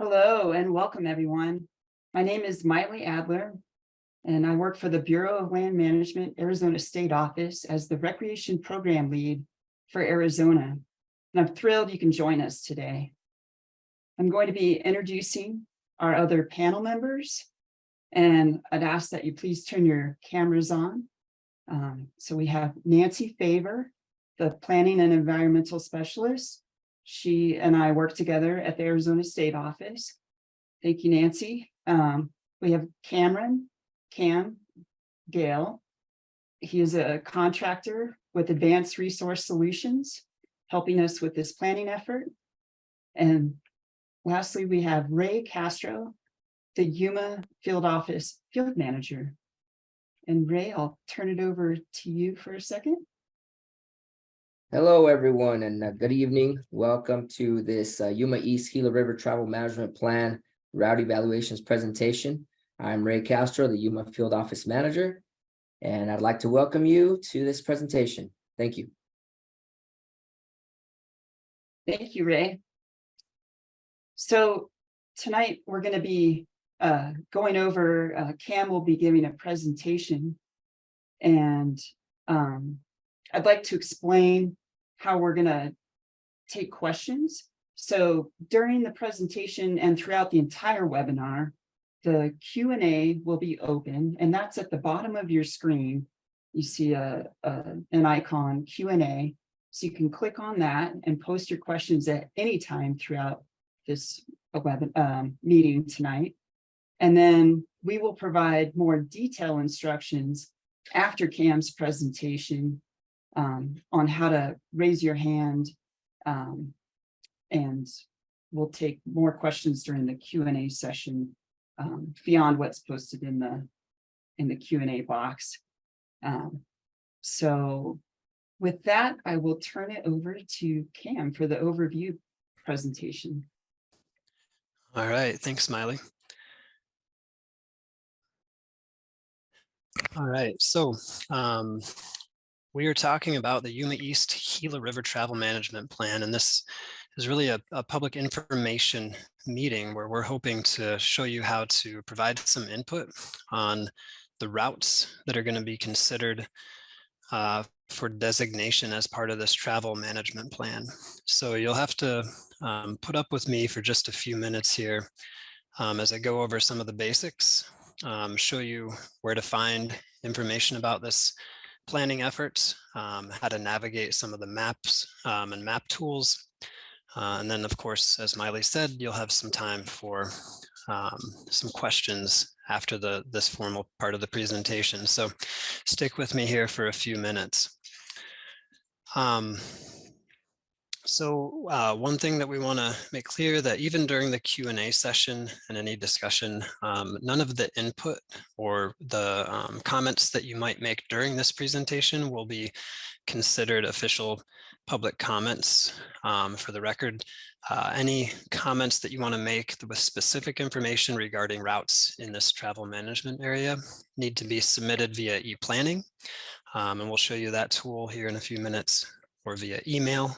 Hello and welcome everyone. My name is Miley Adler and I work for the Bureau of Land Management, Arizona State Office as the Recreation Program Lead for Arizona. And I'm thrilled you can join us today. I'm going to be introducing our other panel members and I'd ask that you please turn your cameras on. So we have Nancy Favor, the Planning and Environmental Specialist. She and I work together at the Arizona State Office. Thank you, Nancy. We have Cam Gale. He is a contractor with Advanced Resource Solutions, helping us with this planning effort. And lastly, we have Ray Castro, the Yuma Field Office Field Manager. And Ray, I'll turn it over to you for a second. Hello, everyone, and good evening. Welcome to this Yuma East Gila River Travel Management Plan Route Evaluations presentation. I'm Ray Castro, the Yuma Field Office Manager, and I'd like to welcome you to this presentation. Thank you. Thank you, Ray. So tonight we're going to be going over, Cam will be giving a presentation, and I'd like to explain how we're going to take questions. So during the presentation and throughout the entire webinar, the Q&A will be open, and that's at the bottom of your screen. You see an icon, Q&A, so you can click on that and post your questions at any time throughout this meeting tonight. And then we will provide more detailed instructions after Cam's presentation on how to raise your hand, and we'll take more questions during the Q&A session beyond what's posted in the Q&A box. So with that, I will turn it over to Cam for the overview presentation. All right, thanks, Miley. All right, so we are talking about the Yuma East Gila River Travel Management Plan, and this is really a public information meeting where we're hoping to show you how to provide some input on the routes that are going to be considered for designation as part of this travel management plan. So you'll have to put up with me for just a few minutes here as I go over some of the basics, show you where to find information about this planning efforts, how to navigate some of the maps and map tools. And then, of course, as Miley said, you'll have some time for some questions after this formal part of the presentation. So stick with me here for a few minutes. One thing that we want to make clear that even during the Q&A session and any discussion, none of the input or the comments that you might make during this presentation will be considered official public comments. For the record, any comments that you want to make with specific information regarding routes in this travel management area need to be submitted via e-planning, and we'll show you that tool here in a few minutes, or via email,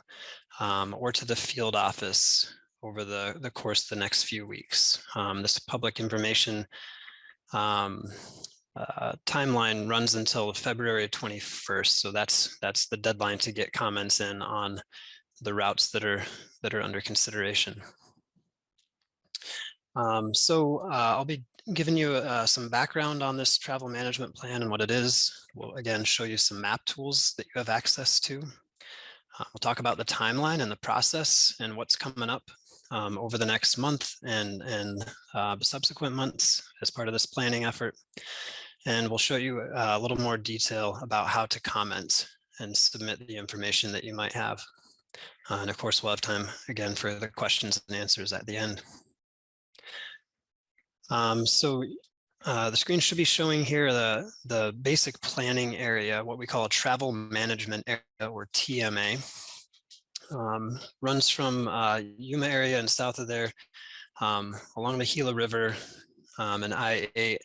or to the field office over the course of the next few weeks. This public information timeline runs until February 21st, so that's the deadline to get comments in on the routes that are under consideration. I'll be giving you some background on this travel management plan and what it is. We'll again show you some map tools that you have access to. We'll talk about the timeline and the process and what's coming up over the next month and subsequent months as part of this planning effort. And we'll show you a little more detail about how to comment and submit the information that you might have. And of course, we'll have time again for the questions and answers at the end. The screen should be showing here the basic planning area, what we call a travel management area, or TMA. Runs from Yuma area and south of there along the Gila River and I-8,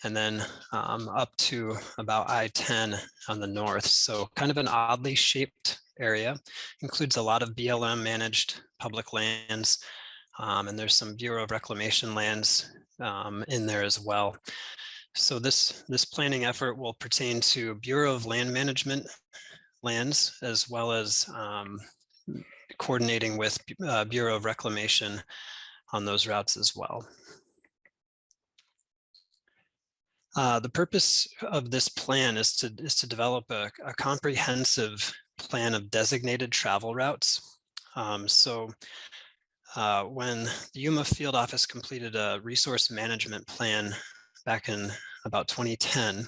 and then up to about I-10 on the north. So kind of an oddly shaped area, includes a lot of BLM managed public lands, And there's some Bureau of Reclamation lands in there as well. So this planning effort will pertain to Bureau of Land Management lands, as well as coordinating with Bureau of Reclamation on those routes as well. The purpose of this plan is to develop a comprehensive plan of designated travel routes. When the Yuma Field Office completed a resource management plan back in about 2010,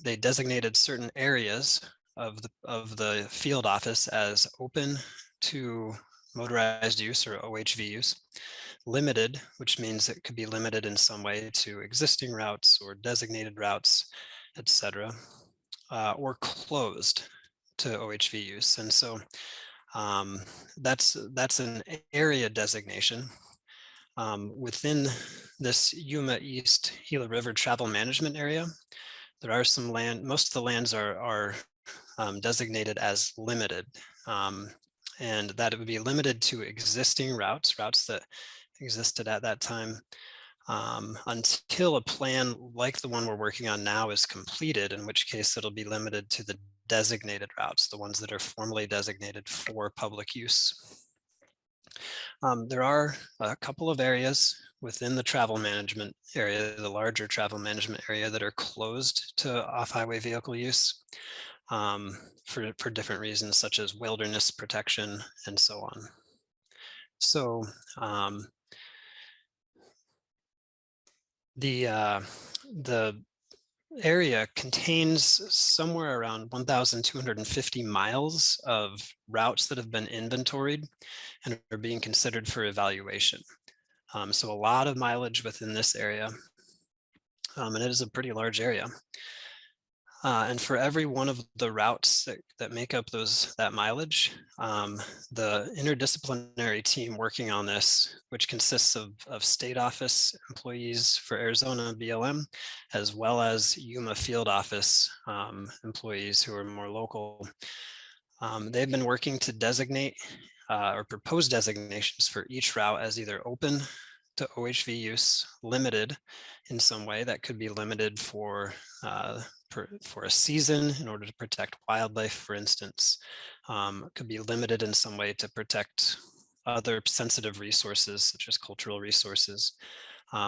they designated certain areas of the field office as open to motorized use or OHV use, limited, which means it could be limited in some way to existing routes or designated routes, etc., or closed to OHV use. And so that's an area designation. Within this Yuma East Gila River travel management area, there are some land, most of the lands are designated as limited. And that it would be limited to existing routes that existed at that time, until a plan like the one we're working on now is completed, in which case it'll be limited to the designated routes, the ones that are formally designated for public use. There are a couple of areas within the travel management area, the larger travel management area, that are closed to off-highway vehicle use for different reasons, such as wilderness protection and so on. So the area contains somewhere around 1,250 miles of routes that have been inventoried and are being considered for evaluation. So a lot of mileage within this area, and it is a pretty large area. And for every one of the routes that make up that mileage, the interdisciplinary team working on this, which consists of state office employees for Arizona BLM, as well as Yuma Field Office employees who are more local, they've been working to designate or propose designations for each route as either open to OHV use, limited in some way. That could be limited for a season in order to protect wildlife, for instance. It could be limited in some way to protect other sensitive resources, such as cultural resources,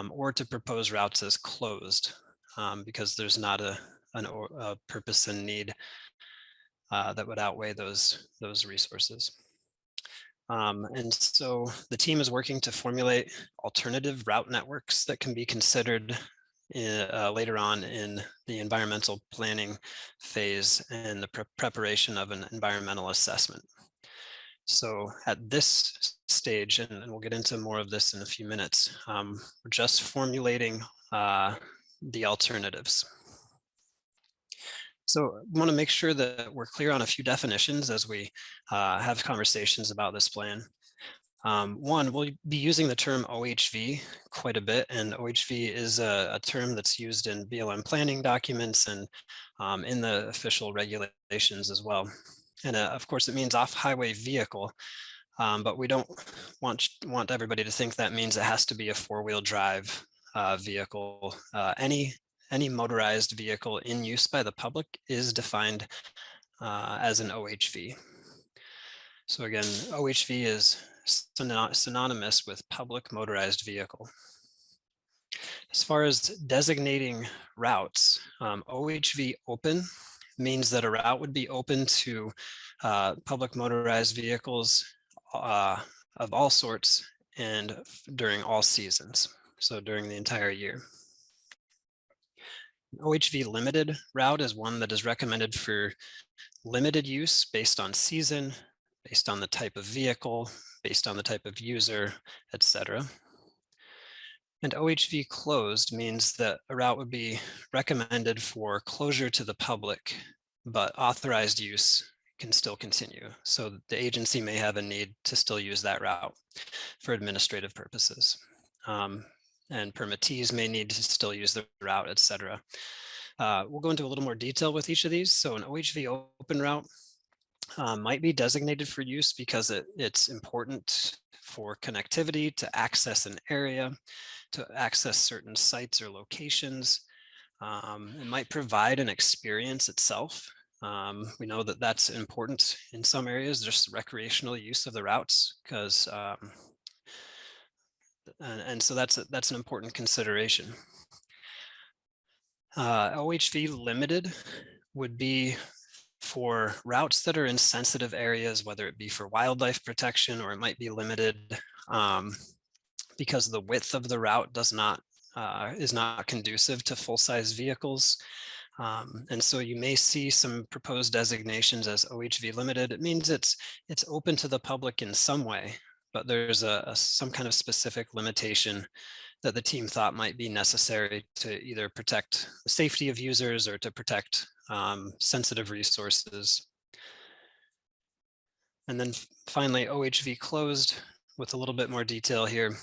or to propose routes as closed because there's not a purpose and need that would outweigh those resources. And so the team is working to formulate alternative route networks that can be considered later on in the environmental planning phase and the preparation of an environmental assessment. So at this stage, and we'll get into more of this in a few minutes, we're just formulating the alternatives. So I want to make sure that we're clear on a few definitions as we have conversations about this plan. One, we'll be using the term OHV quite a bit, and OHV is a term that's used in BLM planning documents and in the official regulations as well. And of course, it means off-highway vehicle, but we don't want everybody to think that means it has to be a four-wheel drive vehicle. Any motorized vehicle in use by the public is defined as an OHV. So again, OHV is synonymous with public motorized vehicle. As far as designating routes, OHV open means that a route would be open to public motorized vehicles of all sorts and during all seasons, so during the entire year. OHV limited route is one that is recommended for limited use based on season, based on the type of vehicle, based on the type of user, etc. And OHV closed means that a route would be recommended for closure to the public, but authorized use can still continue. So the agency may have a need to still use that route for administrative purposes. And permittees may need to still use the route, etc. We'll go into a little more detail with each of these. So an OHV open route might be designated for use because it's important for connectivity to access an area, to access certain sites or locations. It might provide an experience itself. We know that that's important in some areas, just recreational use of the routes, because and so that's an important consideration. OHV limited would be for routes that are in sensitive areas, whether it be for wildlife protection, or it might be limited because the width of the route is not conducive to full-size vehicles. And so you may see some proposed designations as OHV limited. It means it's open to the public in some way, but there's some kind of specific limitation that the team thought might be necessary to either protect the safety of users or to protect sensitive resources. And then finally, OHV closed with a little bit more detail here.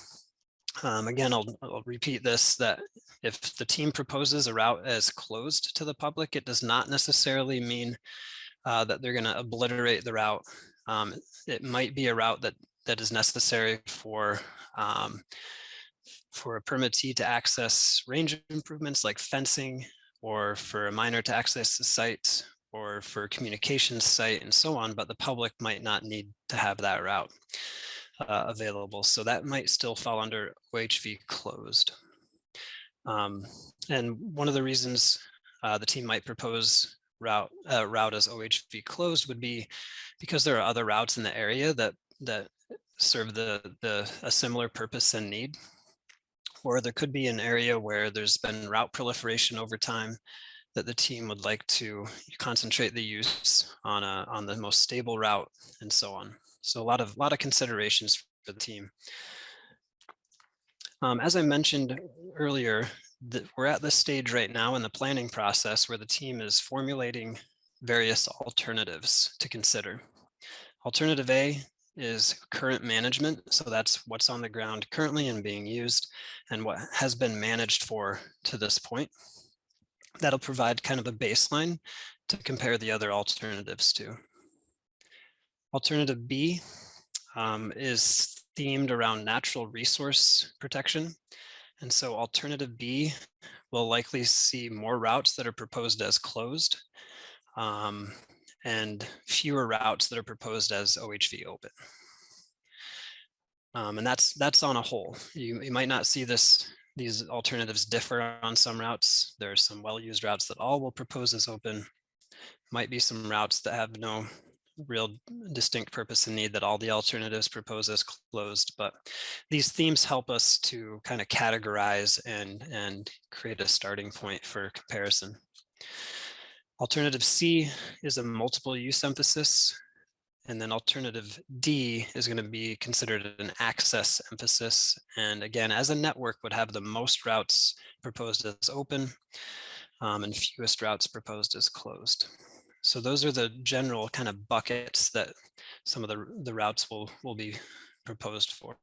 Again, I'll repeat this, that if the team proposes a route as closed to the public, it does not necessarily mean that they're going to obliterate the route. It might be a route that is necessary for a permittee to access range improvements like fencing, or for a miner to access the site, or for a communications site and so on, but the public might not need to have that route available. So that might still fall under OHV closed. And one of the reasons the team might propose route as OHV closed would be because there are other routes in the area that serve a similar purpose and need. Or there could be an area where there's been route proliferation over time that the team would like to concentrate the use on the most stable route and so on. So a lot of considerations for the team. As I mentioned earlier, we're at this stage right now in the planning process where the team is formulating various alternatives to consider. Alternative A is current management. So that's what's on the ground currently and being used and what has been managed for to this point. That'll provide kind of a baseline to compare the other alternatives to. Alternative B is themed around natural resource protection. And so alternative B will likely see more routes that are proposed as closed and fewer routes that are proposed as OHV open. And that's on a whole. You might not see these alternatives differ on some routes. There are some well-used routes that all will propose as open. Might be some routes that have no real distinct purpose and need that all the alternatives propose as closed. But these themes help us to kind of categorize and create a starting point for comparison. Alternative C is a multiple use emphasis. And then alternative D is going to be considered an access emphasis. And again, as a network would have the most routes proposed as open and fewest routes proposed as closed. So those are the general kind of buckets that some of the routes will be proposed for.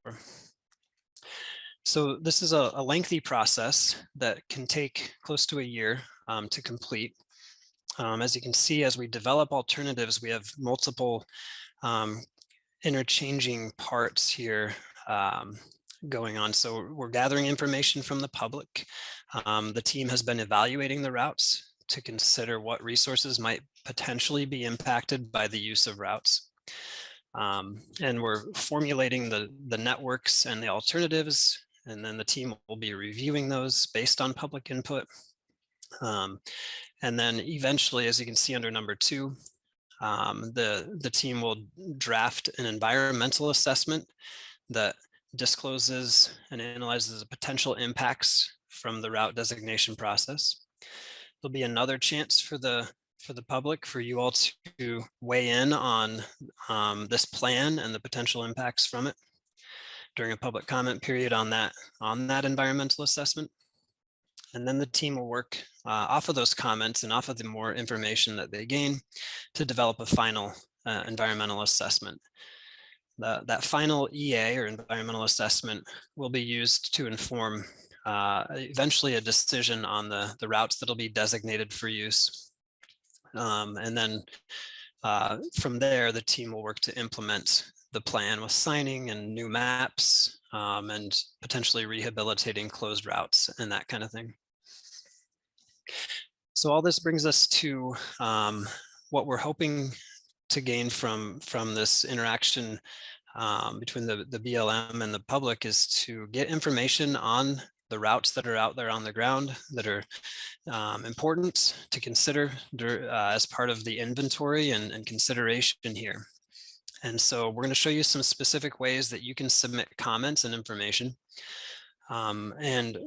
So this is a lengthy process that can take close to a year to complete. As you can see, as we develop alternatives, we have multiple interchanging parts here going on. So we're gathering information from the public. The team has been evaluating the routes to consider what resources might potentially be impacted by the use of routes. And we're formulating the networks and the alternatives, and then the team will be reviewing those based on public input. And then eventually, as you can see under number 2, the team will draft an environmental assessment that discloses and analyzes the potential impacts from the route designation process. There'll be another chance for the public, for you all to weigh in on this plan and the potential impacts from it during a public comment period on that environmental assessment. And then the team will work off of those comments and off of the more information that they gain to develop a final environmental assessment. That final EA or environmental assessment will be used to inform eventually a decision on the routes that'll be designated for use. And then From there, the team will work to implement the plan with signing and new maps and potentially rehabilitating closed routes and that kind of thing. So all this brings us to what we're hoping to gain from this interaction between the BLM and the public is to get information on the routes that are out there on the ground that are important to consider as part of the inventory and consideration here. And so we're going to show you some specific ways that you can submit comments and information. And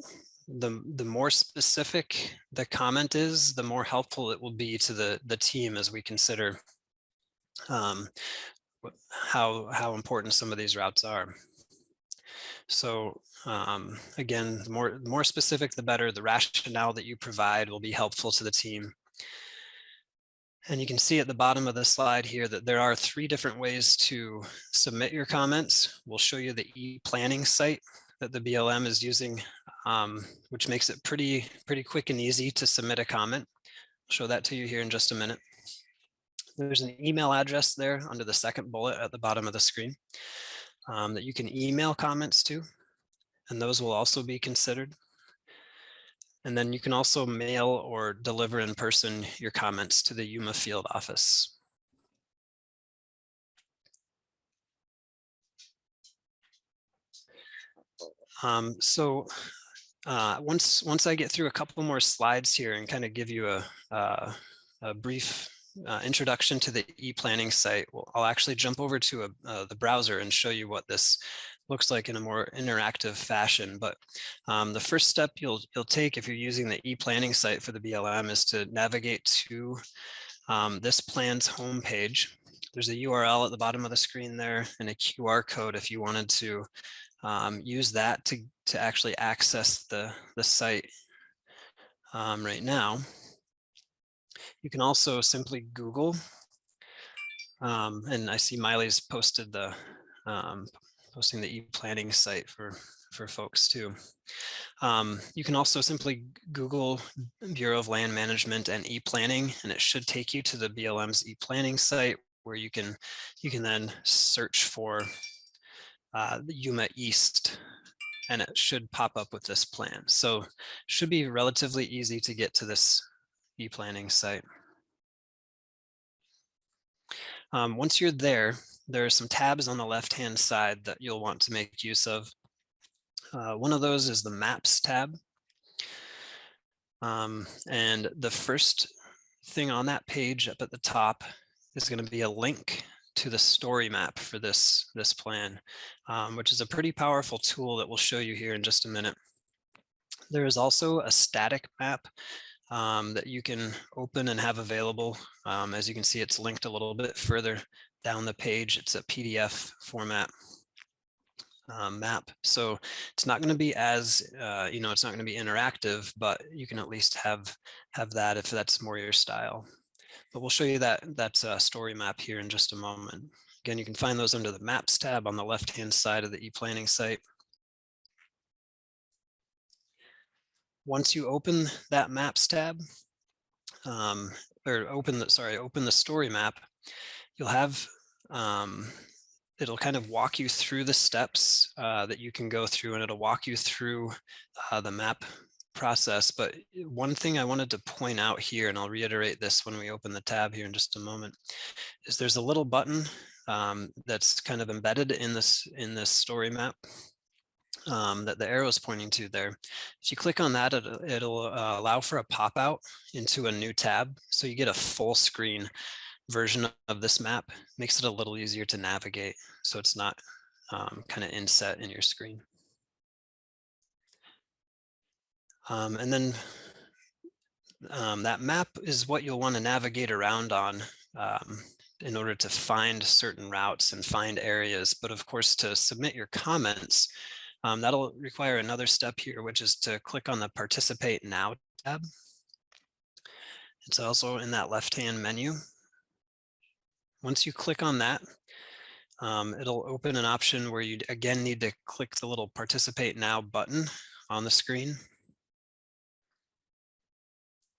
the more specific the comment is, the more helpful it will be to the team as we consider how important some of these routes are. So again, the more specific, the better. The rationale that you provide will be helpful to the team. And you can see at the bottom of the slide here that there are 3 different ways to submit your comments. We'll show you the e-planning site that the BLM is using, which makes it pretty quick and easy to submit a comment. I'll show that to you here in just a minute. There's an email address there under the second bullet at the bottom of the screen that you can email comments to, and those will also be considered. And then you can also mail or deliver in person your comments to the Yuma Field Office. Once I get through a couple more slides here and kind of give you a brief introduction to the e-planning site, I'll actually jump over to the browser and show you what this looks like in a more interactive fashion. But the first step you'll take if you're using the e-planning site for the BLM is to navigate to this plan's homepage. There's a URL at the bottom of the screen there and a QR code if you wanted to use that to actually access the site right now. You can also simply Google, and I see Miley's posted posting the e-planning site for folks too. You can also simply Google Bureau of Land Management and e-planning, and it should take you to the BLM's e-planning site where you can then search for the Yuma East, and it should pop up with this plan. So it should be relatively easy to get to this e-planning site. Once you're there, there are some tabs on the left-hand side that you'll want to make use of. One of those is the Maps tab. And the first thing on that page up at the top is going to be a link to the story map for this plan, which is a pretty powerful tool that we'll show you here in just a minute. There is also a static map that you can open and have available. As you can see, it's linked a little bit further down the page. It's a PDF format map. So it's not going to be as, it's not going to be interactive, but you can at least have that if that's more your style. But we'll show you that's a story map here in just a moment. Again, you can find those under the Maps tab on the left-hand side of the e-planning site. Once you open that Maps tab, or open the story map, you'll have, it'll kind of walk you through the steps that you can go through, and it'll walk you through the map process. But one thing I wanted to point out here, and I'll reiterate this when we open the tab here in just a moment, is there's a little button that's kind of embedded in this story map that the arrow is pointing to there. If you click on that, it'll allow for a pop out into a new tab. So you get a full screen version of this map. Makes it a little easier to navigate, so it's not kind of inset in your screen. And then that map is what you'll want to navigate around on in order to find certain routes and find areas. But of course, to submit your comments, that'll require another step here, which is to click on the Participate Now tab. It's also in that left-hand menu. Once you click on that, it'll open an option where you again need to click the little Participate Now button on the screen.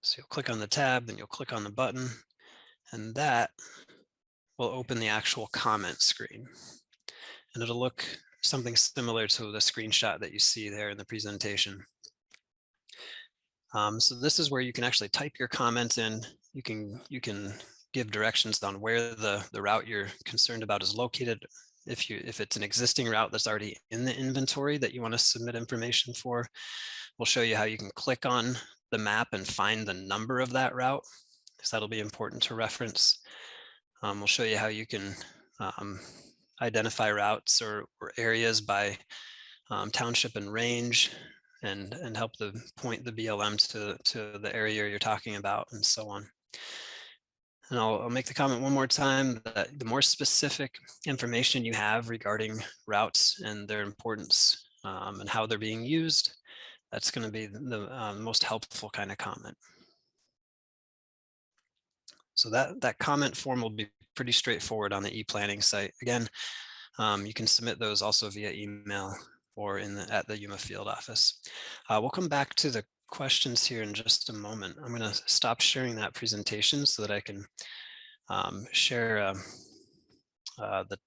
So you'll click on the tab, then you'll click on the button, and that we'll open the actual comment screen. And it'll look something similar to the screenshot that you see there in the presentation. So this is where you can actually type your comments in. You can give directions on where the route you're concerned about is located. If it's an existing route that's already in the inventory that you want to submit information for, we'll show you how you can click on the map and find the number of that route, because that'll be important to reference. We'll show you how you can identify routes or areas by township and range, and help point the BLM to the area you're talking about, and so on. And I'll make the comment one more time that the more specific information you have regarding routes and their importance and how they're being used, that's going to be the most helpful kind of comment. So that comment form will be pretty straightforward on the e-planning site. Again, you can submit those also via email or at the Yuma Field Office. We'll come back to the questions here in just a moment. I'm going to stop sharing that presentation so that I can share the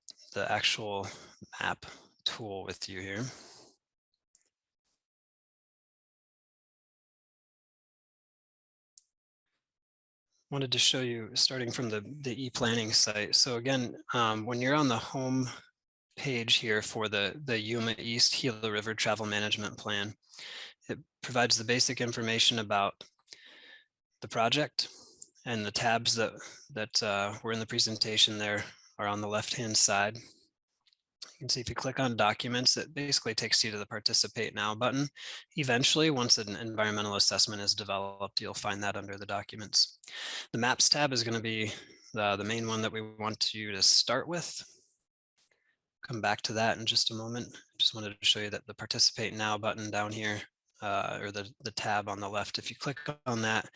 actual map tool with you here. Wanted to show you starting from the e-planning site. So again, when you're on the home page here for the Yuma East Gila River Travel Management Plan, it provides the basic information about the project, and the tabs that were in the presentation there are on the left-hand side. You can see if you click on documents, it basically takes you to the participate now button. Eventually, once an environmental assessment is developed, you'll find that under the documents. The maps tab is going to be the main one that we want you to start with. Come back to that in just a moment. Just wanted to show you that the participate now button down here, or the tab on the left, if you click on that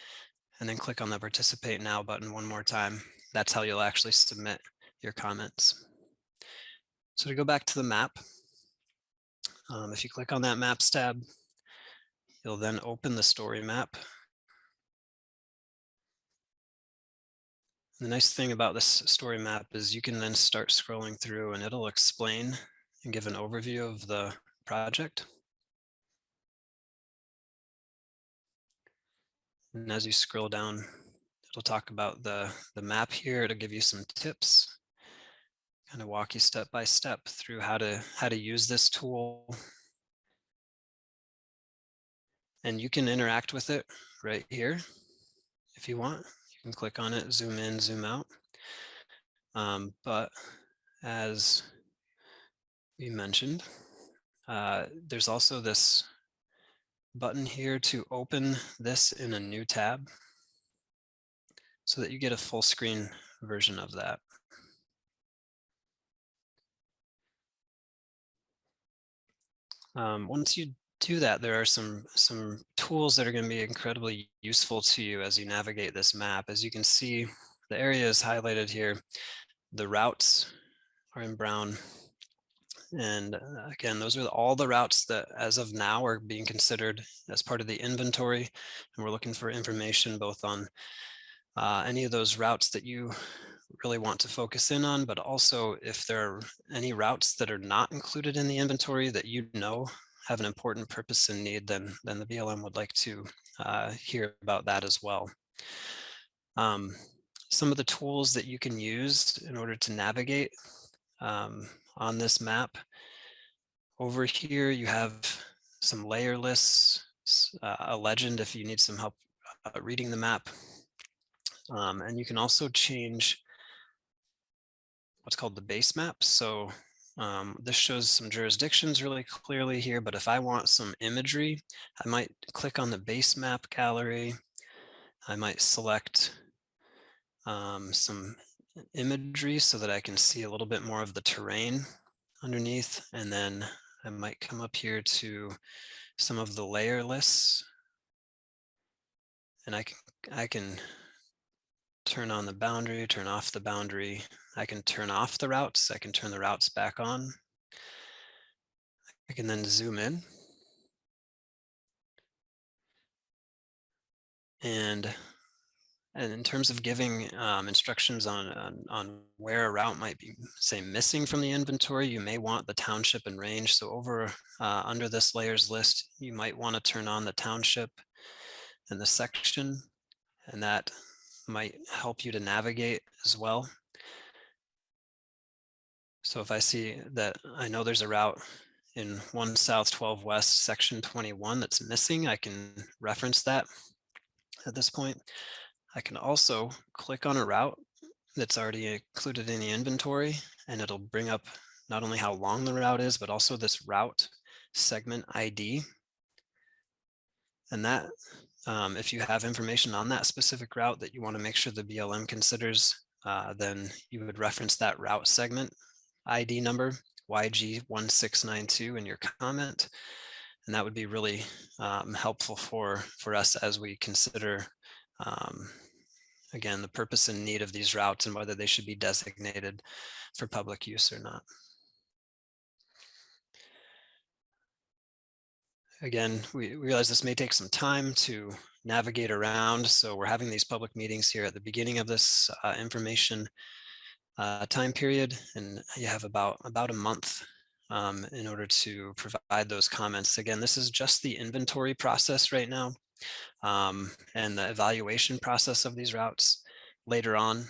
and then click on the participate now button one more time, that's how you'll actually submit your comments. So to go back to the map, if you click on that maps tab, you'll then open the story map. The nice thing about this story map is you can then start scrolling through and it'll explain and give an overview of the project. And as you scroll down, it'll talk about the map here. It'll give you some tips, kind of walk you step by step through how to use this tool. And you can interact with it right here if you want. You can click on it, zoom in, zoom out. But as we mentioned, there's also this button here to open this in a new tab so that you get a full screen version of that. Once you do that, there are some tools that are going to be incredibly useful to you as you navigate this map. As you can see, the area is highlighted here. The routes are in brown. And again, those are all the routes that as of now are being considered as part of the inventory. And we're looking for information both on any of those routes that you really want to focus in on, but also if there are any routes that are not included in the inventory that you know have an important purpose and need, then the BLM would like to hear about that as well. Some of the tools that you can use in order to navigate on this map. Over here, you have some layer lists, a legend if you need some help reading the map. And you can also change what's called the base map. So this shows some jurisdictions really clearly here, but if I want some imagery, I might click on the base map gallery. I might select some imagery so that I can see a little bit more of the terrain underneath. And then I might come up here to some of the layer lists. And I can turn on the boundary, turn off the boundary. I can turn off the routes. I can turn the routes back on. I can then zoom in. And And in terms of giving instructions on where a route might be, say, missing from the inventory, you may want the township and range. So over under this layers list, you might want to turn on the township and the section, and that might help you to navigate as well. So if I see that, I know there's a route in 1 South 12 West section 21 that's missing, I can reference that at this point. I can also click on a route that's already included in the inventory, and it'll bring up not only how long the route is, but also this route segment ID. And that, if you have information on that specific route that you want to make sure the BLM considers, then you would reference that route segment ID number YG1692 in your comment. And that would be really helpful for us as we consider again, the purpose and need of these routes and whether they should be designated for public use or not. Again, we realize this may take some time to navigate around. So we're having these public meetings here at the beginning of this information time period, and you have about a month in order to provide those comments. Again, this is just the inventory process right now, and the evaluation process of these routes. Later on,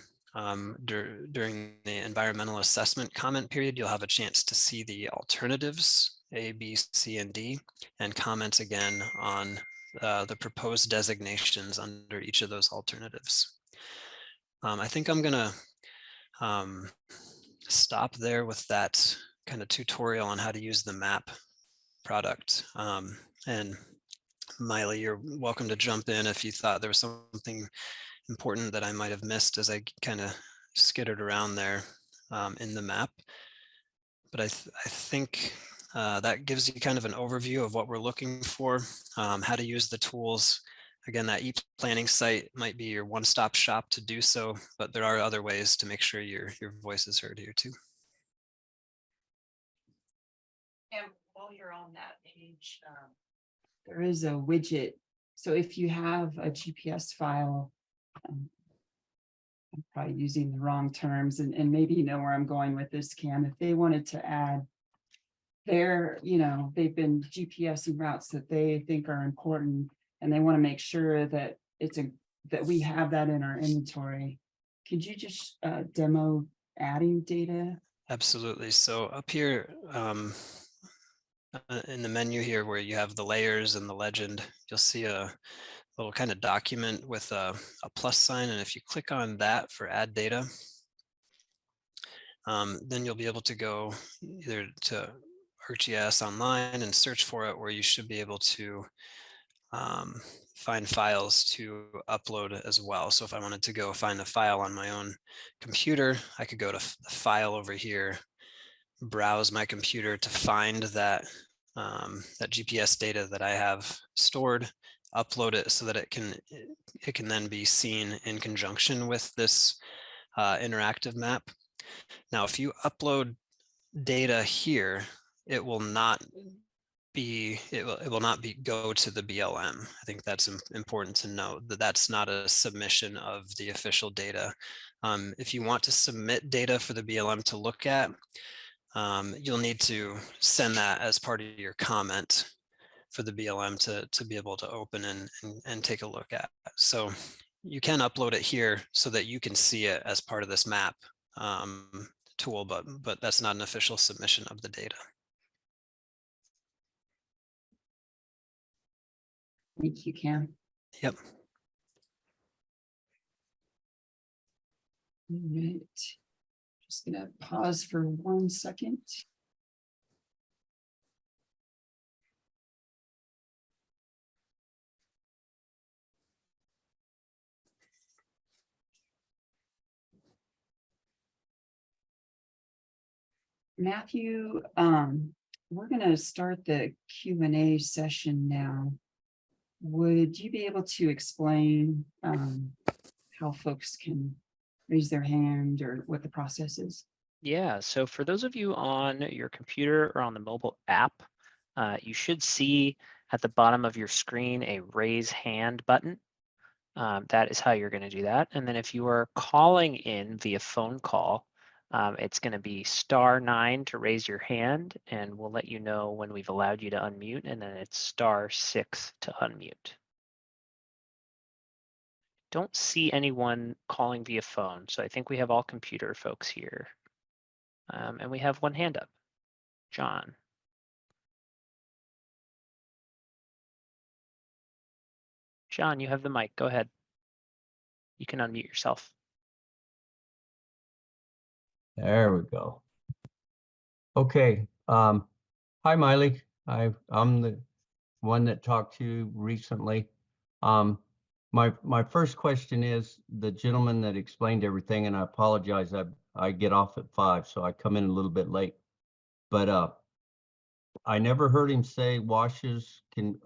during the environmental assessment comment period, you'll have a chance to see the alternatives A, B, C, and D, and comments again on the proposed designations under each of those alternatives. I think I'm gonna stop there with that kind of tutorial on how to use the map product. And Miley, you're welcome to jump in if you thought there was something important that I might have missed as I kind of skittered around there in the map. But I think that gives you kind of an overview of what we're looking for, how to use the tools. Again, that e-planning site might be your one-stop shop to do so, but there are other ways to make sure your voice is heard here too. And while you're on that page, there is a widget. So if you have a GPS file, I'm probably using the wrong terms, and maybe you know where I'm going with this, Cam. If they wanted to add their, they've been GPSing routes that they think are important, and they want to make sure that that we have that in our inventory. Could you just demo adding data? Absolutely. So up here in the menu here where you have the layers and the legend, you'll see a little kind of document with a plus sign. And if you click on that for add data, then you'll be able to go either to ArcGIS online and search for it, or you should be able to find files to upload as well. So if I wanted to go find a file on my own computer, I could go to the file over here, browse my computer to find that that GPS data that I have stored, upload it so that it can then be seen in conjunction with this interactive map. Now, if you upload data here, it will not go to the BLM. I think that's important to note, that that's not a submission of the official data. If you want to submit data for the BLM to look at, you'll need to send that as part of your comment for the BLM to be able to open and take a look at. So you can upload it here so that you can see it as part of this map tool, but that's not an official submission of the data. Thank you, Cam. Yep. All right. Just gonna pause for 1 second. Matthew, we're gonna start the Q&A session now. Would you be able to explain how folks can raise their hand or what the process is? Yeah, so for those of you on your computer or on the mobile app, you should see at the bottom of your screen a raise hand button. That is how you're going to do that. And then if you are calling in via phone call, it's going to be *9 to raise your hand, and we'll let you know when we've allowed you to unmute, and then it's *6 to unmute. Don't see anyone calling via phone, so I think we have all computer folks here. And we have one hand up. John. John, you have the mic. Go ahead. You can unmute yourself. There we go. Okay. Hi, Miley. I'm the one that talked to you recently. My first question is the gentleman that explained everything, and I apologize. I get off at 5, so I come in a little bit late. But I never heard him say washes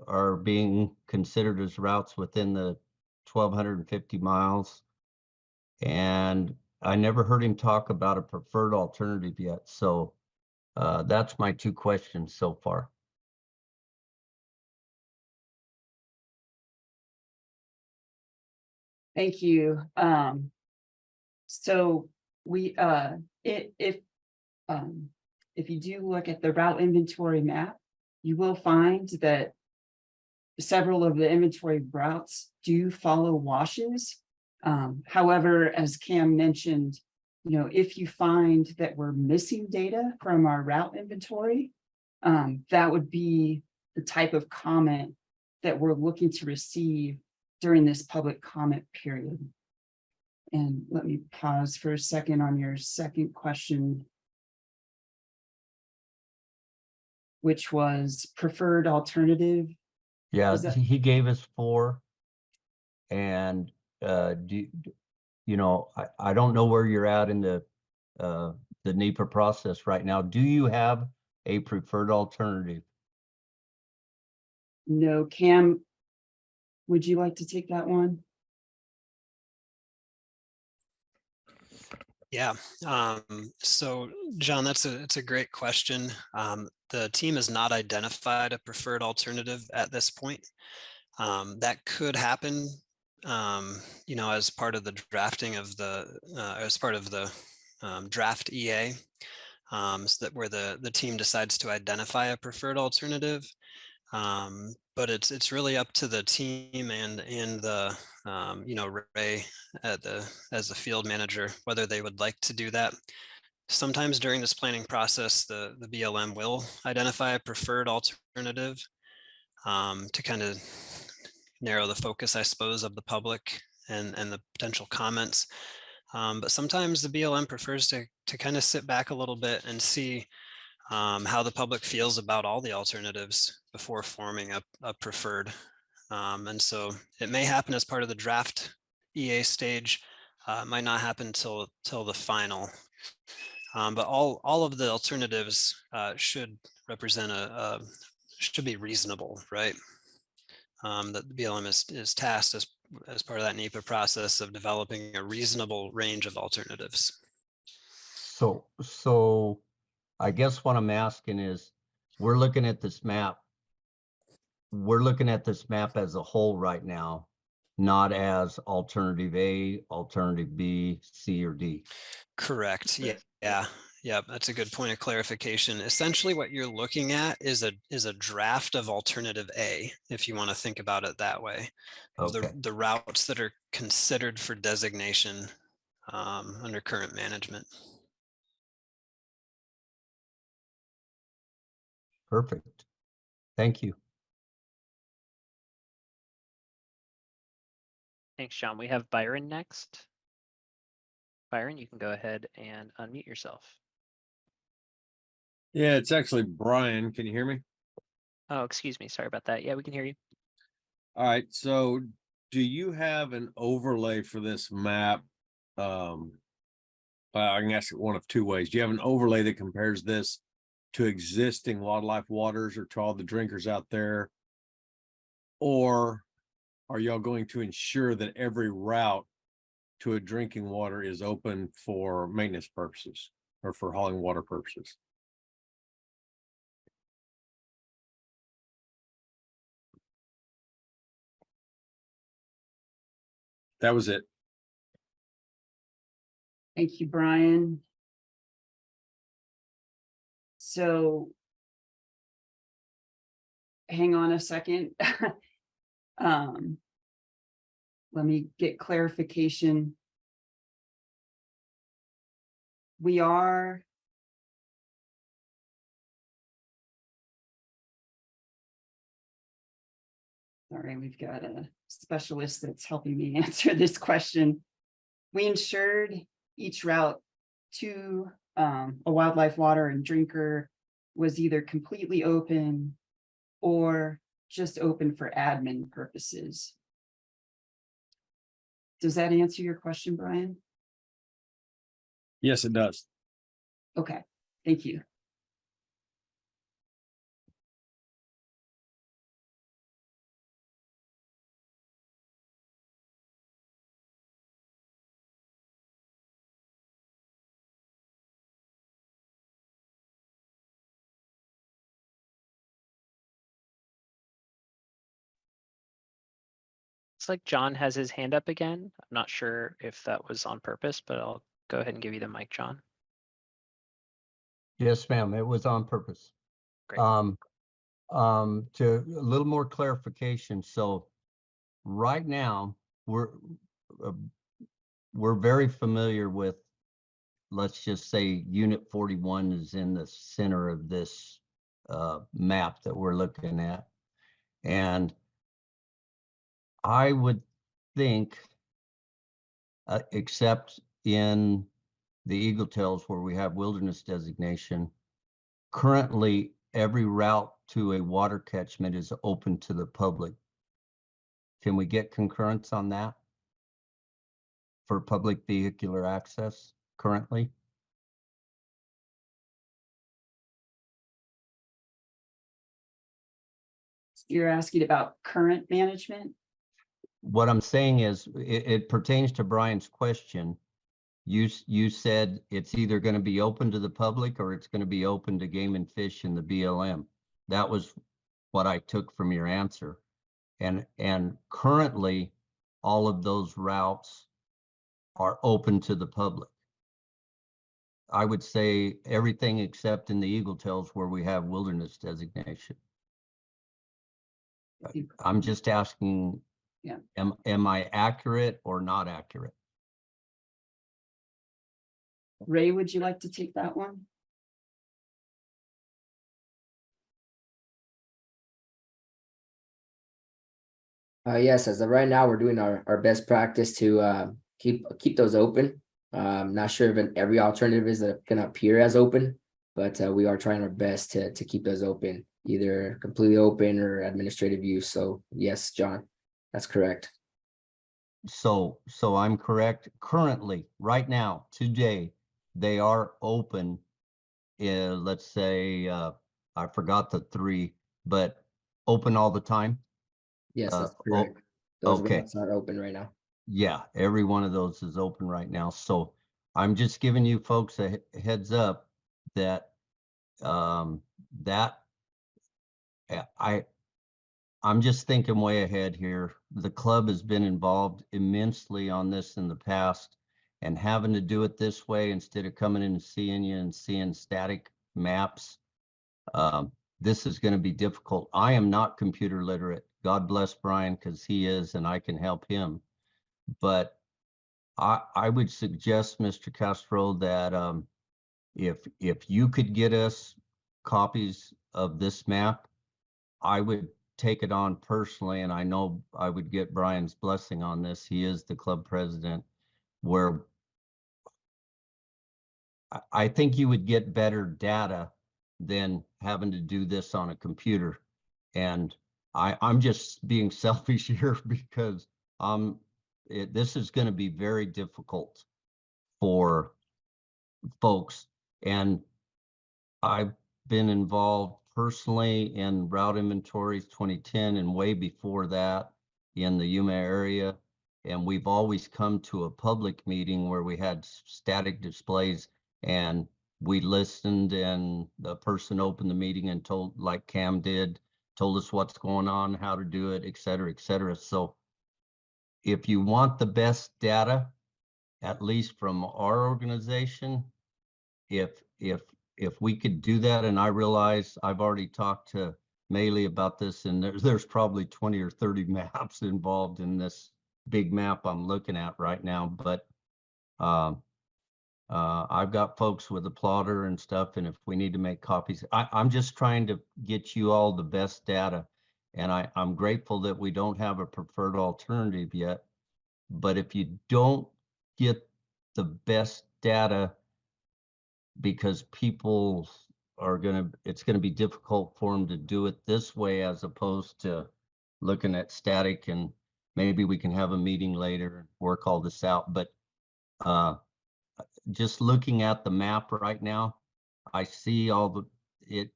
are being considered as routes within the 1,250 miles. And I never heard him talk about a preferred alternative yet. So that's my 2 questions so far. Thank you. So we, if you do look at the route inventory map, you will find that several of the inventory routes do follow washes. However, as Cam mentioned, if you find that we're missing data from our route inventory, that would be the type of comment that we're looking to receive during this public comment period. And let me pause for a second on your second question, which was preferred alternative. Yeah, that- he gave us 4. And I don't know where you're at in the NEPA process right now. Do you have a preferred alternative? No, Cam, would you like to take that one? Yeah. So John, it's a great question. The team has not identified a preferred alternative at this point. That could happen, as part of the drafting of as part of the draft EA, so that where the team decides to identify a preferred alternative. But it's really up to the team and the Ray as the field manager whether they would like to do that. Sometimes during this planning process, the BLM will identify a preferred alternative to kind of narrow the focus, I suppose, of the public and the potential comments. But sometimes the BLM prefers to kind of sit back a little bit and see how the public feels about all the alternatives before forming a preferred. And so it may happen as part of the draft EA stage. It might not happen till the final. But all of the alternatives should represent should be reasonable, right? That the BLM is tasked as part of that NEPA process of developing a reasonable range of alternatives. So I guess what I'm asking is, we're looking at this map. We're looking at this map as a whole right now, not as alternative A, alternative B, C, or D. Correct. Yeah. That's a good point of clarification. Essentially, what you're looking at is a draft of alternative A, if you want to think about it that way, of Okay. the routes that are considered for designation under current management. Perfect. Thank you. Thanks, John. We have Byron next. Byron, you can go ahead and unmute yourself. Yeah, it's actually Brian. Can you hear me? Oh, excuse me. Sorry about that. Yeah, we can hear you. All right. So do you have an overlay for this map? I can ask it one of 2 ways. Do you have an overlay that compares this to existing wildlife waters or to all the drinkers out there? Or are y'all going to ensure that every route to a drinking water is open for maintenance purposes or for hauling water purposes? That was it. Thank you, Brian. So hang on a second. Let me get clarification. We are sorry, we've got a specialist that's helping me answer this question. We insured each route to a wildlife water and drinker was either completely open or just open for admin purposes. Does that answer your question, Brian? Yes, it does. Okay, thank you. It's like John has his hand up again. I'm not sure if that was on purpose, but I'll go ahead and give you the mic, John. Yes, ma'am, it was on purpose. Great. To a little more clarification. So right now, we're very familiar with, let's just say Unit 41 is in the center of this map that we're looking at. And I would think, except in the Eagle Tails where we have wilderness designation, currently every route to a water catchment is open to the public. Can we get concurrence on that for public vehicular access currently? You're asking about current management? What I'm saying is it pertains to Brian's question. You said it's either going to be open to the public or it's going to be open to game and fish in the BLM. That was what I took from your answer. And currently all of those routes are open to the public. I would say everything except in the Eagle Tails where we have wilderness designation. I'm just asking, Yeah. Am I accurate or not accurate? Ray, would you like to take that one? Yes, as of right now, we're doing our best practice to keep those open. Not sure if every alternative is gonna appear as open, but we are trying our best to keep those open, either completely open or administrative use. So yes, John, that's correct. So I'm correct. Currently, right now, today, they are open. Let's say, I forgot the 3, but open all the time. Yes, that's oh, correct. Those okay. routes are open right now. Yeah, every one of those is open right now. So I'm just giving you folks a heads up that that I'm just thinking way ahead here. The club has been involved immensely on this in the past, and having to do it this way instead of coming in and seeing you and seeing static maps, this is going to be difficult. I am not computer literate. God bless Brian, because he is, and I can help him. But I would suggest, Mr. Castro, that if you could get us copies of this map, I would take it on personally, and I know I would get Brian's blessing on this. He is the club president, where I think you would get better data than having to do this on a computer. And I'm just being selfish here because this is going to be very difficult for folks. And I've been involved personally in route inventories 2010 and way before that in the Yuma area. And we've always come to a public meeting where we had static displays and we listened, and the person opened the meeting and told, like Cam did, told us what's going on, how to do it, et cetera, et cetera. So if you want the best data, at least from our organization, if we could do that, and I realize I've already talked to Maylee about this, and there's probably 20 or 30 maps involved in this big map I'm looking at right now, but I've got folks with a plotter and stuff, and if we need to make copies, I'm just trying to get you all the best data. And I'm grateful that we don't have a preferred alternative yet. But if you don't get the best data, because people are it's gonna be difficult for them to do it this way as opposed to looking at static, and maybe we can have a meeting later and work all this out. But just looking at the map right now, I see all the,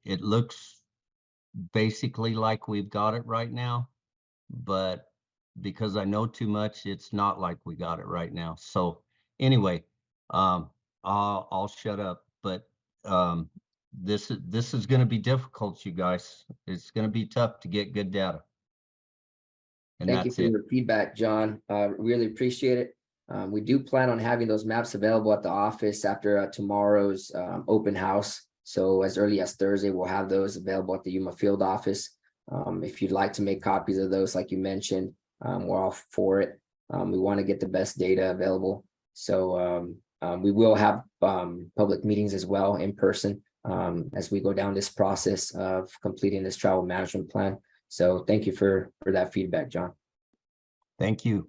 it looks basically like we've got it right now, but because I know too much, it's not like we got it right now. So anyway, I'll shut up, but this is going to be difficult, you guys. It's going to be tough to get good data. And Thank you that's for it. your feedback, John. Really appreciate it. We do plan on having those maps available at the office after tomorrow's open house. So as early as Thursday, we'll have those available at the Yuma Field Office. If you'd like to make copies of those, like you mentioned, we're all for it. We want to get the best data available. So we will have public meetings as well in person as we go down this process of completing this travel management plan. So thank you for that feedback, John. Thank you.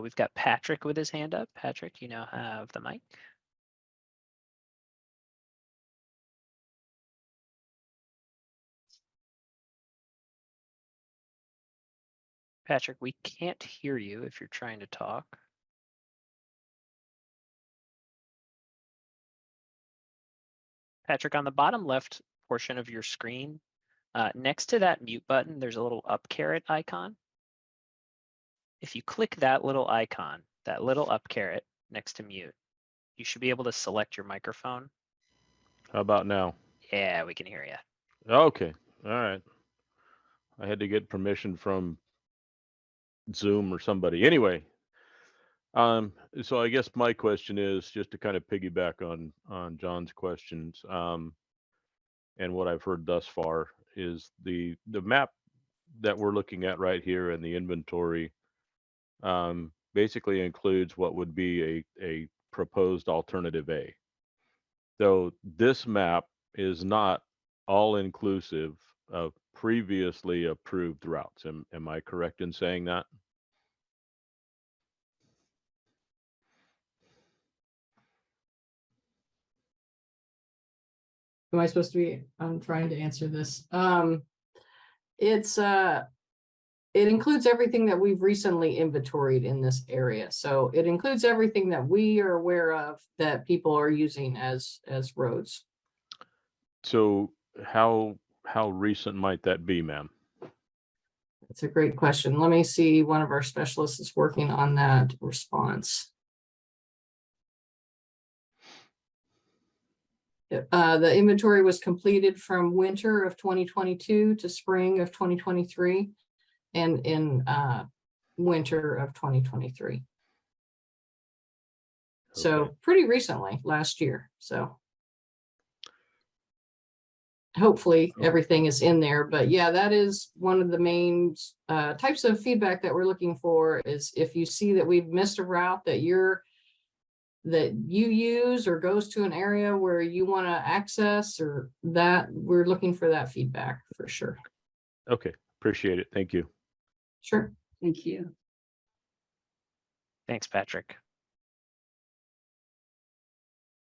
We've got Patrick with his hand up. Patrick, you now have the mic. Patrick, we can't hear you if you're trying to talk. Patrick, on the bottom left portion of your screen, next to that mute button, there's a little up caret icon. If you click that little icon, that little up caret next to mute, you should be able to select your microphone. How about now? Yeah, we can hear you. Okay, all right. I had to get permission from Zoom or somebody. Anyway, so I guess my question is just to kind of piggyback on John's questions, and what I've heard thus far is the map that we're looking at right here and the inventory basically includes what would be a proposed alternative A. So this map is not all inclusive of previously approved routes. Am I correct in saying that? Am I supposed to be? I'm trying to answer this. It includes everything that we've recently inventoried in this area. So it includes everything that we are aware of that people are using as roads. So how recent might that be, ma'am? That's a great question. Let me see. One of our specialists is working on that response. The inventory was completed from winter of 2022 to spring of 2023 and in winter of 2023. So Okay. pretty recently, last year. So hopefully everything is in there, but yeah, that is one of the main types of feedback that we're looking for is if you see that we've missed a route that you use or goes to an area where you want to access or that, we're looking for that feedback for sure. Okay, appreciate it. Thank you. Sure. Thank you. Thanks, Patrick.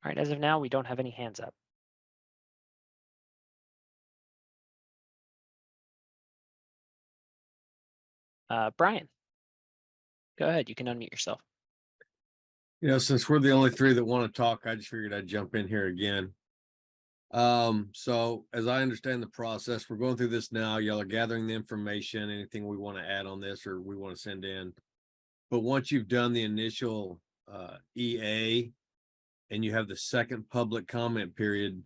All right, as of now, we don't have any hands up. Brian, go ahead. You can unmute yourself. You know, since we're the only three that want to talk, I just figured I'd jump in here again. So as I understand the process, we're going through this now. Y'all are gathering the information, anything we want to add on this or we want to send in. But once you've done the initial EA, and you have the second public comment period.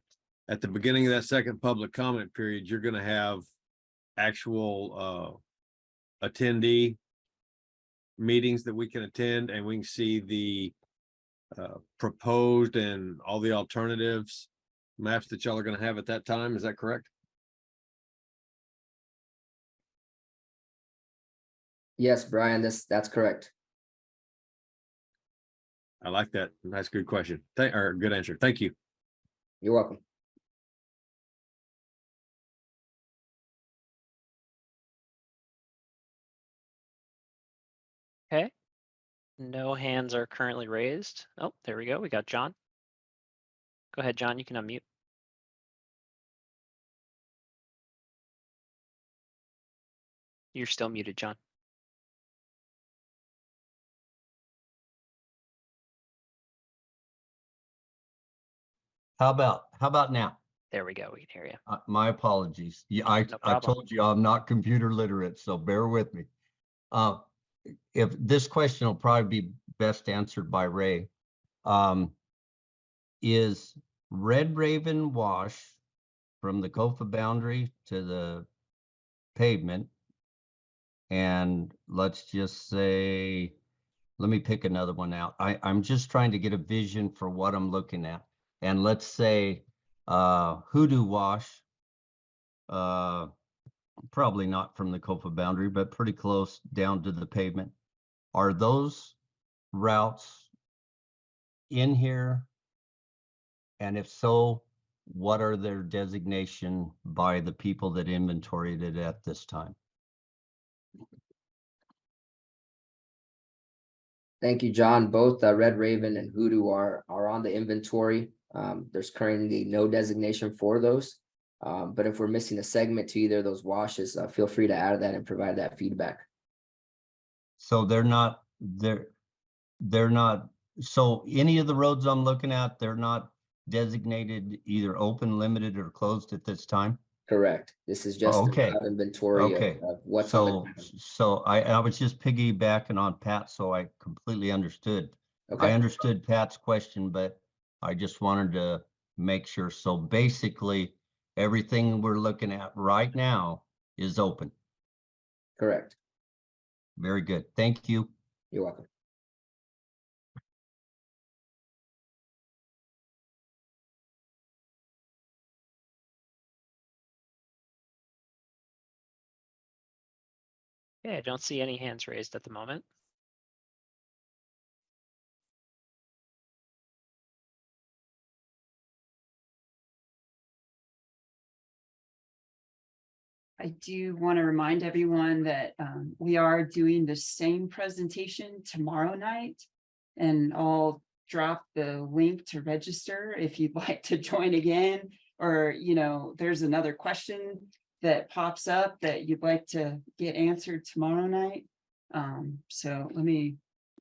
At the beginning of that second public comment period, you're gonna have actual attendee meetings that we can attend, and we can see the proposed and all the alternatives maps that y'all are gonna have at that time. Is that correct? Yes, Brian, that's correct. I like that. That's a good question. Or good answer. Thank you. You're welcome. Okay. No hands are currently raised. Oh, there we go. We got John. Go ahead, John. You can unmute. You're still muted, John. How about now? There we go. We can hear you. My apologies. Yeah, No I problem. told you I'm not computer literate, so bear with me. If this question will probably be best answered by Ray. Is Red Raven Wash from the COFA boundary to the pavement? And let's just say, let me pick another one out. I'm just trying to get a vision for what I'm looking at. And let's say Hoodoo Wash, probably not from the COFA boundary, but pretty close down to the pavement. Are those routes in here? And if so, what are their designation by the people that inventoried it at this time? Thank you, John. Both Red Raven and Hoodoo are on the inventory. There's currently no designation for those. But if we're missing a segment to either of those washes, feel free to add that and provide that feedback. So they're not, so any of the roads I'm looking at, they're not designated either open, limited, or closed at this time? Correct. This is just Okay. an inventory Okay. of what's on the ground. So I was just piggybacking on Pat, so I completely understood. I Okay, understood Pat's question, but I just wanted to make sure. So basically, everything we're looking at right now is open. correct. Very good. Thank you. You're welcome. Okay, I don't see any hands raised at the moment. I do want to remind everyone that we are doing the same presentation tomorrow night, and I'll drop the link to register if you'd like to join again, or there's another question that pops up that you'd like to get answered tomorrow night. So let me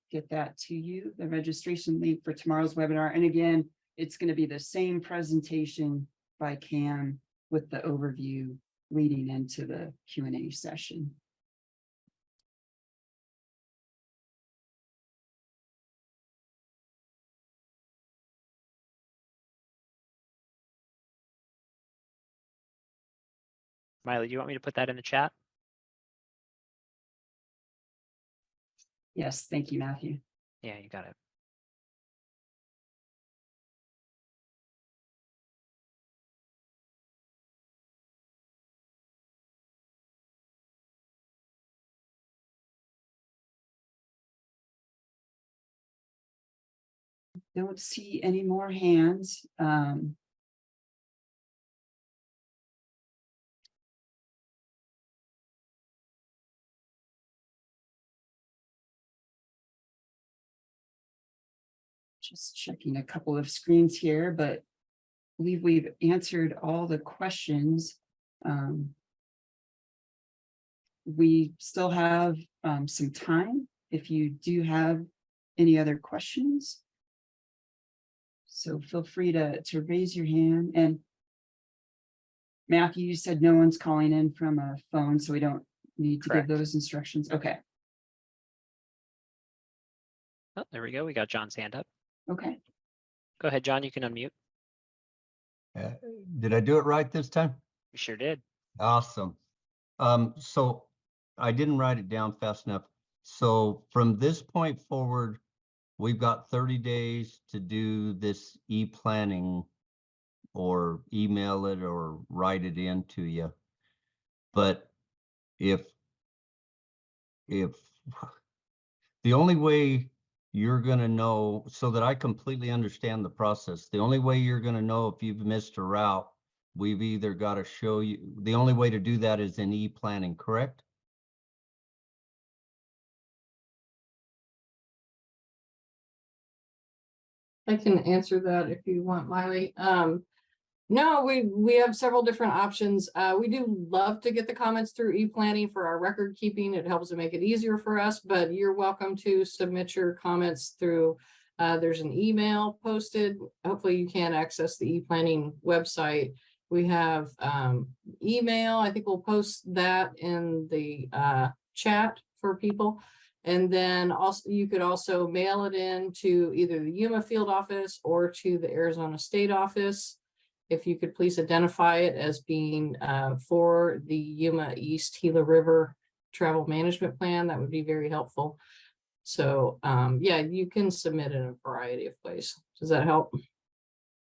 get that to you, the registration link for tomorrow's webinar. And again, it's going to be the same presentation by Cam with the overview leading into the Q&A session. Miley, do you want me to put that in the chat? Yes, thank you, Matthew. Yeah, you got it. Don't see any more hands. Just checking a couple of screens here, but I believe we've answered all the questions. We still have some time if you do have any other questions. So feel free to raise your hand. And Matthew, you said no one's calling in from a phone, so we don't need to Correct. give those instructions. Okay. Oh, there we go. We got John's hand up. Okay. Go ahead, John. You can unmute. Did I do it right this time? We sure did. Awesome. So I didn't write it down fast enough. So from this point forward, we've got 30 days to do this e-planning or email it or write it in to you. But if the only way you're going to know, so that I completely understand the process, the only way you're going to know if you've missed a route, we've either got to show you, the only way to do that is in e-planning, correct? I can answer that if you want, Miley. No, we have several different options. We do love to get the comments through e-planning for our record keeping. It helps to make it easier for us, but you're welcome to submit your comments through, there's an email posted. Hopefully you can access the e-planning website. We have email. I think we'll post that in the chat for people. And then also you could also mail it in to either the Yuma Field Office or to the Arizona State Office. If you could please identify it as being for the Yuma East Gila River Travel Management Plan, that would be very helpful. So yeah, you can submit in a variety of ways. Does that help?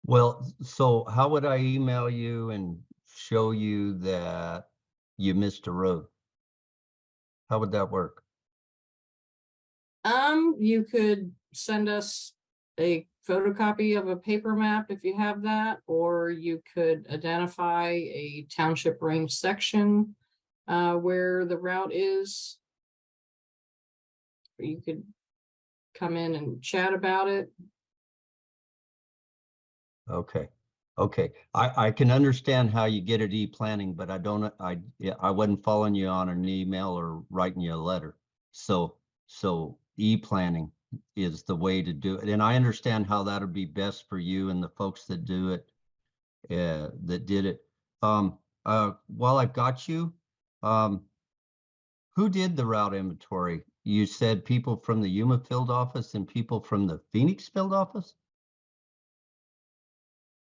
Well, so how would I email you and show you that you missed a road? How would that work? You could send us a photocopy of a paper map if you have that, or you could identify a township range section where the route is. Or you could come in and chat about it. Okay. Okay. I can understand how you get it e-planning, but I wasn't following you on an email or writing you a letter. So e-planning is the way to do it. And I understand how that'll be best for you and the folks that do it, that did it. While I've got you, who did the route inventory? You said people from the Yuma Field Office and people from the Phoenix Field Office?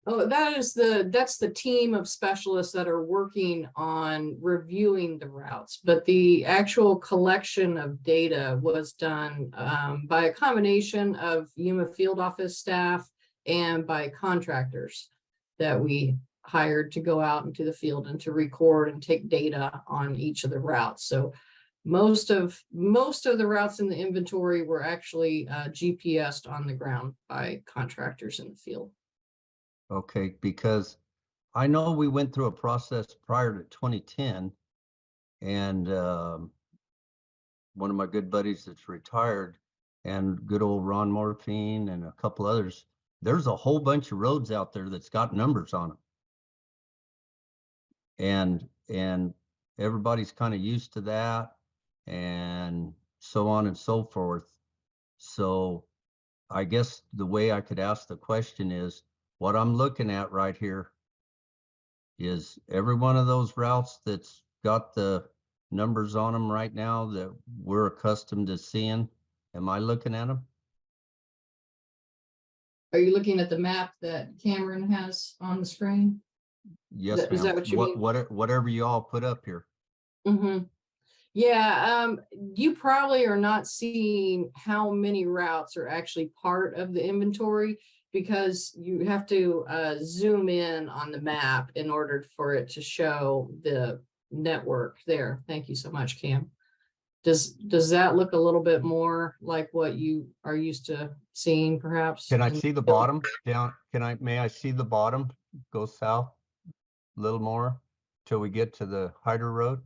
Oh, that's the team of specialists that are working on reviewing the routes, but the actual collection of data was done by a combination of Yuma Field Office staff and by contractors that we hired to go out into the field and to record and take data on each of the routes. So most of the routes in the inventory were actually GPSed on the ground by contractors in the field. Okay, because I know we went through a process prior to 2010, and one of my good buddies that's retired, and good old Ron Morphine and a couple others, there's a whole bunch of roads out there that's got numbers on them. And everybody's kind of used to that, and so on and so forth. So I guess the way I could ask the question is, what I'm looking at right here is every one of those routes that's got the numbers on them right now that we're accustomed to seeing. Am I looking at them? Are you looking at the map that Cameron has on the screen? Yes, Is that ma'am. what you mean? Whatever you all put up here. Mm-hmm. Yeah, you probably are not seeing how many routes are actually part of the inventory because you have to zoom in on the map in order for it to show the network there. Thank you so much, Cam. Does that look a little bit more like what you are used to seeing, perhaps? Can I see the bottom down? May I see the bottom? Go south a little more till we get to the Hyder Road?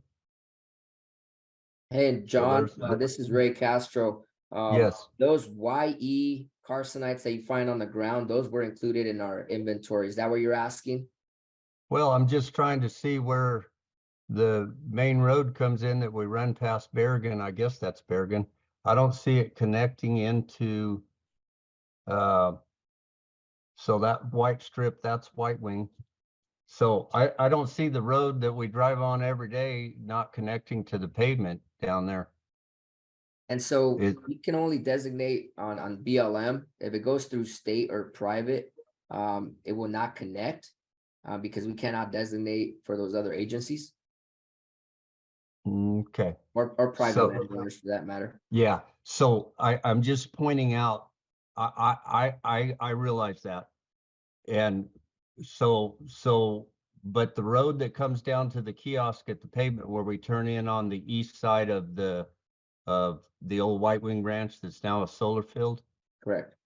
Hey, John, there's- this is Ray Castro. Yes. Those YE carcinites that you find on the ground, those were included in our inventory. Is that what you're asking? Well, I'm just trying to see where the main road comes in that we run past Berrigan. I guess that's Berrigan. I don't see it connecting into, so that white strip, that's White Wing. So I don't see the road that we drive on every day not connecting to the pavement down there. And so It- we can only designate on BLM. If it goes through state or private, it will not connect because we cannot designate for those other agencies Okay, or private So- landowners for that matter. yeah, so I'm just pointing out, I realize that. And but the road that comes down to the kiosk at the pavement where we turn in on the east side of the old White Wing Ranch that's now a solar field, Correct.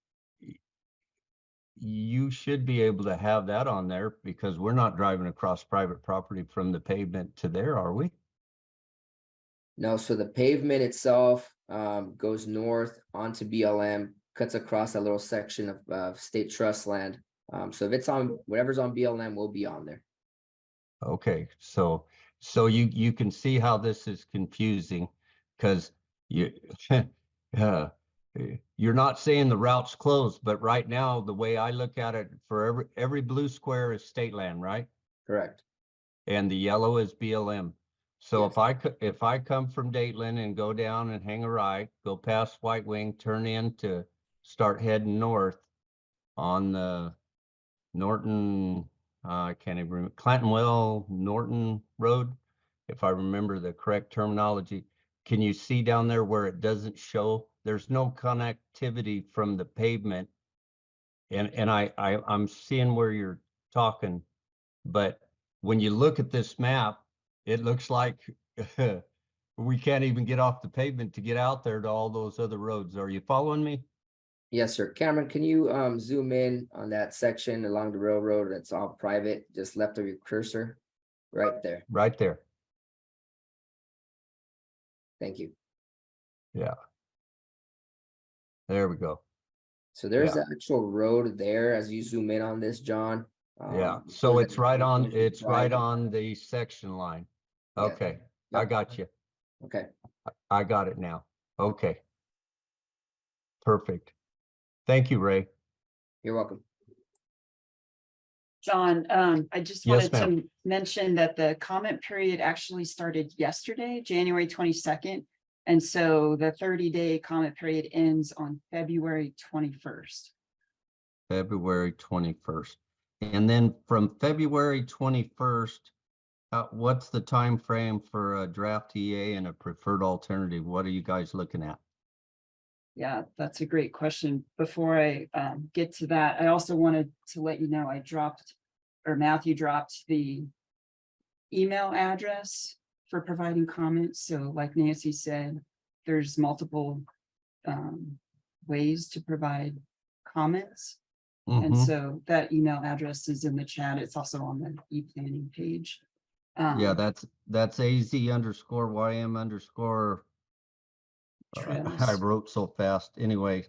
you should be able to have that on there because we're not driving across private property from the pavement to there, are we? No, so the pavement itself goes north onto BLM, cuts across that little section of state trust land. So if it's on whatever's on BLM, will be on there. Okay, so you can see how this is confusing because you uh, you're not saying the route's closed, but right now the way I look at it, for every blue square is state land, right? Correct. And the yellow is BLM. So Yes. if I come from Dateland and go down and hang a right, go past White Wing, turn in to start heading north on the Norton, I can't even remember, Clantonwell Norton Road, if I remember the correct terminology. Can you see down there where it doesn't show? There's no connectivity from the pavement. And I'm seeing where you're talking, but when you look at this map, it looks like we can't even get off the pavement to get out there to all those other roads. Are you following me? Yes, sir. Cameron, can you zoom in on that section along the railroad that's all private, just left of your cursor? Right there. Right there. Thank you. Yeah. There we go. So there's Yeah. the actual road there as you zoom in on this, John. Yeah. It So shows it's that right it's on, mostly it's right private. on the section line. Yeah. Okay. I Yep. got you. Okay. I got it now. Okay. Perfect. Thank you, Ray. You're welcome. John, I just Yes, wanted to mention that the comment period actually started yesterday, January 22nd. And so the 30-day comment period ends on February 21st. February 21st. And then from February 21st, what's the time frame for a draft EA and a preferred alternative? What are you guys looking at? Yeah, that's a great question. Before I get to that, I also wanted to let you know Matthew dropped the email address for providing comments. So like Nancy said, there's multiple ways to provide comments. And Mhm. so that email address is in the chat. It's also on the e-planning page. Yeah, that's AZ_YM_ I Trails. wrote so fast. Anyway,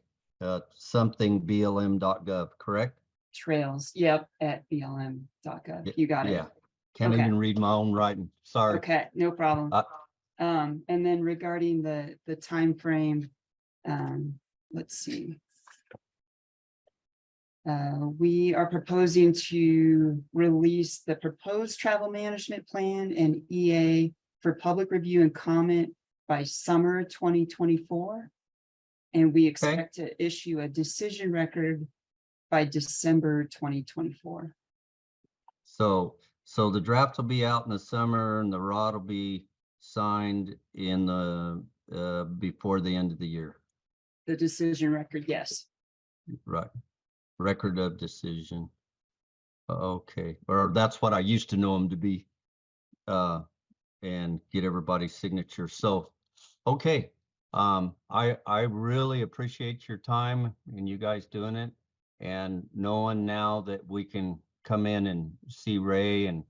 something BLM.gov, correct? Trails, yep, at blm.gov. You got it. Yeah. Can't Okay. even read my own writing. Sorry. Okay, no problem. And then regarding the time frame, let's see. We are proposing to release the proposed travel management plan and EA for public review and comment by summer 2024. And we expect to issue a decision record by December 2024. So the draft will be out in the summer and the ROD will be signed in the before the end of the year. The decision record, yes. Right. Record of decision. Okay, or that's what I used to know them to be. And get everybody's signature. So, okay. I really appreciate your time and you guys doing it, and knowing now that we can come in and see Ray and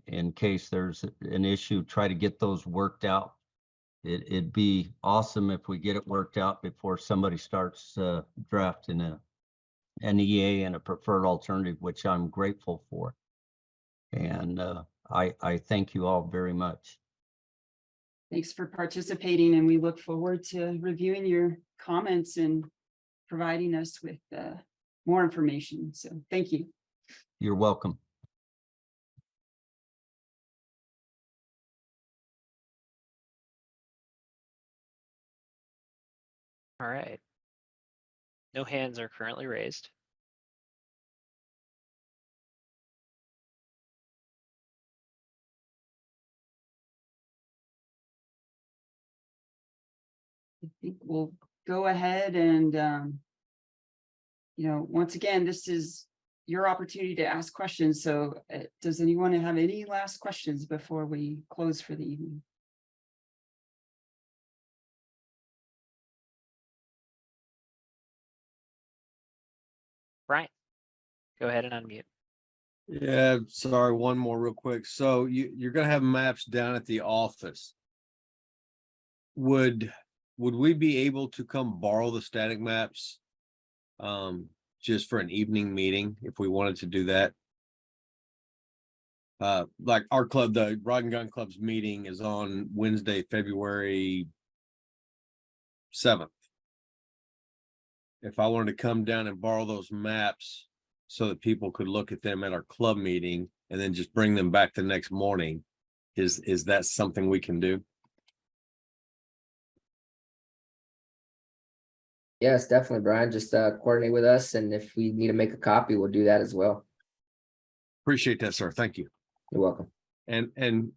in case there's an issue, try to get those worked out. It'd be awesome if we get it worked out before somebody starts drafting an EA and a preferred alternative, which I'm grateful for. And I thank you all very much. Thanks for participating, and we look forward to reviewing your comments and providing us with more information. So thank you. You're welcome. All right. No hands are currently raised. I think we'll go ahead and, once again, this is your opportunity to ask questions. So does anyone have any last questions before we close for the evening? Brian, go ahead and unmute. Yeah, sorry, one more real quick. So you're gonna have maps down at the office. Would we be able to come borrow the static maps? Just for an evening meeting, if we wanted to do that? Like our club, the Rod and Gun Club's meeting is on Wednesday, February 7th. If I wanted to come down and borrow those maps so that people could look at them at our club meeting and then just bring them back the next morning, is that something we can do? Yes, definitely, Brian. Just coordinate with us, and if we need to make a copy, we'll do that as well. Appreciate that, sir. Thank you. You're welcome. And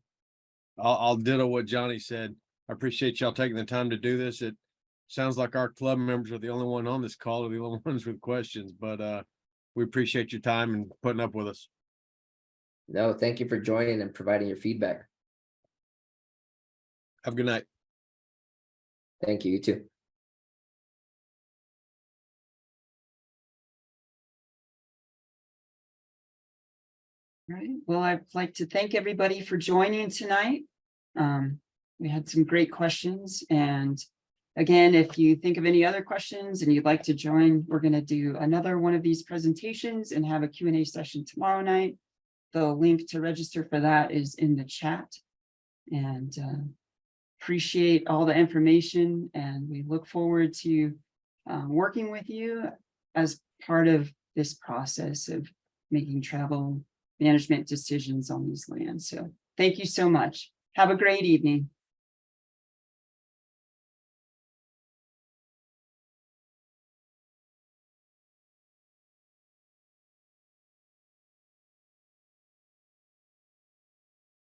I'll ditto what Johnny said. I appreciate y'all taking the time to do this. It sounds like our club members are the only one on this call, or the only ones with questions, but we appreciate your time and putting up with us. No, thank you for joining and providing your feedback. Have a good night. Thank you. You too. All right. Well, I'd like to thank everybody for joining tonight. We had some great questions, and again, if you think of any other questions and you'd like to join, we're going to do another one of these presentations and have a Q&A session tomorrow night. The link to register for that is in the chat, and appreciate all the information, and we look forward to working with you as part of this process of making travel management decisions on these lands. So thank you so much. Have a great evening.